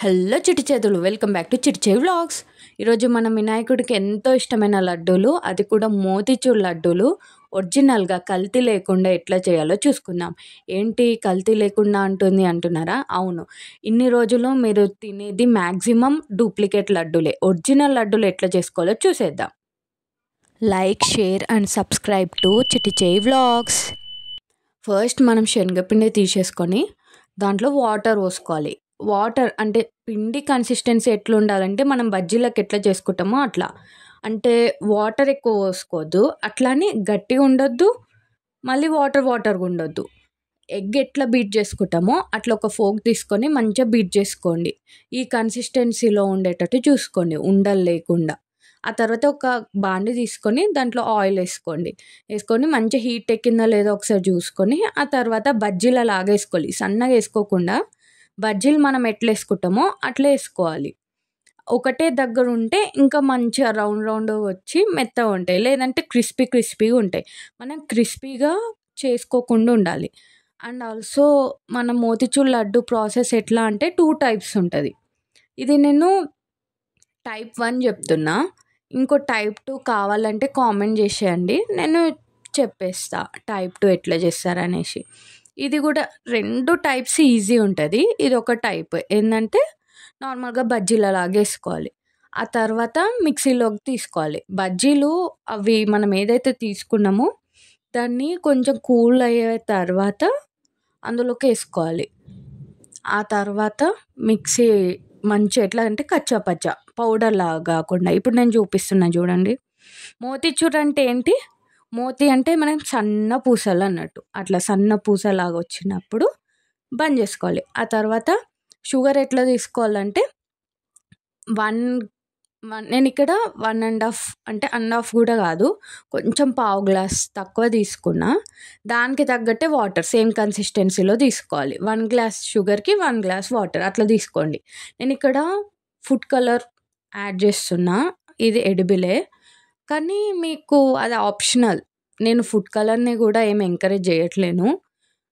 Hello చిట్టి చేతులు, welcome back to చిట్టి చేయి వ్లాగ్స్. ఈరోజు మన వినాయకుడికి ఎంతో ఇష్టమైన లడ్డూలు, అది కూడా మోతిచూర్ లడ్డూలు ఒరిజినల్గా కల్తీ లేకుండా ఎట్లా చేయాలో చూసుకుందాం. ఏంటి కల్తీ లేకుండా అంటుంది అంటున్నారా? అవును, ఇన్ని రోజులు మీరు తినేది మ్యాక్సిమం డూప్లికేట్ లడ్డూలే. ఒరిజినల్ లడ్డూలు ఎట్లా చేసుకోవాలో చూసేద్దాం. Like, share and subscribe to చిట్టి చేయి వ్లాగ్స్. ఫస్ట్ మనం శనగపిండి తీసేసుకొని దాంట్లో వాటర్ పోసుకోవాలి. వాటర్ అంటే పిండి కన్సిస్టెన్సీ ఎట్లా ఉండాలంటే మనం బజ్జీలకు ఎట్లా చేసుకుంటామో అట్లా. అంటే వాటర్ ఎక్కువ పోసుకోవద్దు, అట్లానే గట్టిగా ఉండొద్దు, మళ్ళీ వాటర్గా ఉండొద్దు. ఎగ్ ఎట్లా బీట్ చేసుకుంటామో అట్లా ఒక ఫోక్ తీసుకొని మంచిగా బీట్ చేసుకోండి. ఈ కన్సిస్టెన్సీలో ఉండేటట్టు చూసుకోండి, ఉండలు లేకుండా. ఆ తర్వాత ఒక బాండి తీసుకొని దాంట్లో ఆయిల్ వేసుకొని మంచిగా హీట్ ఎక్కిందా లేదో ఒకసారి చూసుకొని ఆ తర్వాత బజ్జీల లాగా వేసుకోవాలి. సన్నగా వేసుకోకుండా బజ్జీలు మనం ఎట్లా వేసుకుంటామో అట్లా వేసుకోవాలి. ఒకటే దగ్గర ఉంటే ఇంకా మంచిగా రౌండ్ వచ్చి మెత్తగా ఉంటాయి, లేదంటే క్రిస్పీగా ఉంటాయి. మనం క్రిస్పీగా చేసుకోకుండా ఉండాలి. అండ్ ఆల్సో మన మోతిచూర్ లడ్డు ప్రాసెస్ ఎట్లా అంటే 2 టైప్స్ ఉంటుంది. ఇది నేను టైప్ 1 చెప్తున్నా. ఇంకో టైప్ 2 కావాలంటే కామెంట్ చేసేయండి, నేను చెప్పేస్తా టైప్ 2 ఎట్లా చేస్తారనేసి. ఇది కూడా 2 టైప్స్ ఈజీ ఉంటుంది. ఇది ఒక టైప్ ఏంటంటే నార్మల్గా బజ్జీలలాగా వేసుకోవాలి. ఆ తర్వాత మిక్సీలోకి తీసుకోవాలి. బజ్జీలు అవి మనం ఏదైతే తీసుకున్నామో దాన్ని కొంచెం కూల్ అయ్యే తర్వాత అందులోకి వేసుకోవాలి. ఆ తర్వాత మిక్సీ మంచిగా ఎట్లా అంటే కచ్చా పౌడర్ లాగా కాకుండా. ఇప్పుడు నేను చూపిస్తున్నా చూడండి. మోతిచూర్ అంటే ఏంటి? మోతి అంటే మనం సన్న పూసలు అన్నట్టు. అట్లా సన్న పూసలాగా వచ్చినప్పుడు బంద్ చేసుకోవాలి. ఆ తర్వాత షుగర్ ఎట్లా తీసుకోవాలంటే నేను ఇక్కడ 1.5 అంటే 1.5 కూడా కాదు, కొంచెం పావు గ్లాస్ తక్కువ తీసుకున్నా. దానికి తగ్గట్టే వాటర్ సేమ్ కన్సిస్టెన్సీలో తీసుకోవాలి. 1 గ్లాస్ షుగర్కి 1 గ్లాస్ వాటర్ అట్లా తీసుకోండి. నేను ఇక్కడ ఫుడ్ కలర్ యాడ్ చేస్తున్నా, ఇది ఎడిబులే కానీ మీకు అది ఆప్షనల్. నేను ఫుడ్ కలర్ని కూడా ఏం ఎంకరేజ్ చేయట్లేను.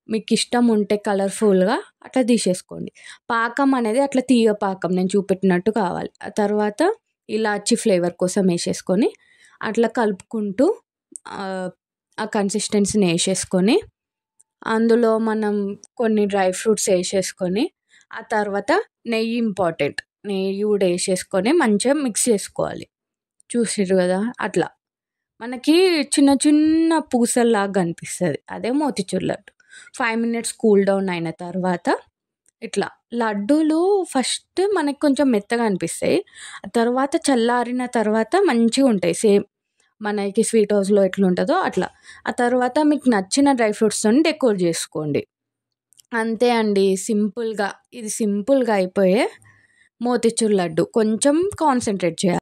మీకు ఇష్టం ఉంటే కలర్ఫుల్గా అట్లా తీసేసుకోండి. పాకం అనేది అట్లా తీగ పాకం నేను చూపెట్టినట్టు కావాలి. ఆ తర్వాత ఇలాచి ఫ్లేవర్ కోసం వేసేసుకొని అట్లా కలుపుకుంటూ ఆ కన్సిస్టెన్సీని వేసేసుకొని అందులో మనం కొన్ని డ్రై ఫ్రూట్స్ వేసేసుకొని ఆ తర్వాత నెయ్యి ఇంపార్టెంట్, నెయ్యి కూడా వేసేసుకొని మంచిగా మిక్స్ చేసుకోవాలి. చూసిర్రు కదా, అట్లా మనకి చిన్న పూసల్లాగా కనిపిస్తుంది. అదే motichoor laddu. 5 minutes cool down అయిన తర్వాత ఇట్లా లడ్డూలు ఫస్ట్ మనకి కొంచెం మెత్తగా అనిపిస్తాయి, ఆ తర్వాత చల్లారిన తర్వాత మంచిగా ఉంటాయి. సేమ్ మనకి స్వీట్ హౌస్లో ఎట్లా ఉంటుందో అట్లా. ఆ తర్వాత మీకు నచ్చిన డ్రై ఫ్రూట్స్తో డెకోర్ చేసుకోండి. అంతే అండి, సింపుల్గా. ఇది సింపుల్గా అయిపోయే మోతిచూర్ లడ్డు. కొంచెం కాన్సన్ట్రేట్ చేయాలి.